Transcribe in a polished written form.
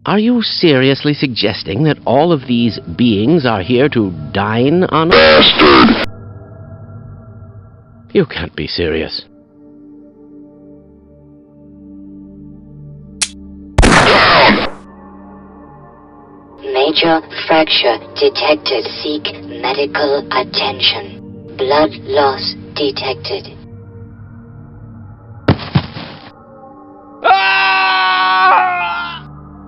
Are you seriously suggesting that all of these beings are here to dine on us? Bastard! You can't be serious. Major fracture detected. Seek medical attention. Blood loss detected.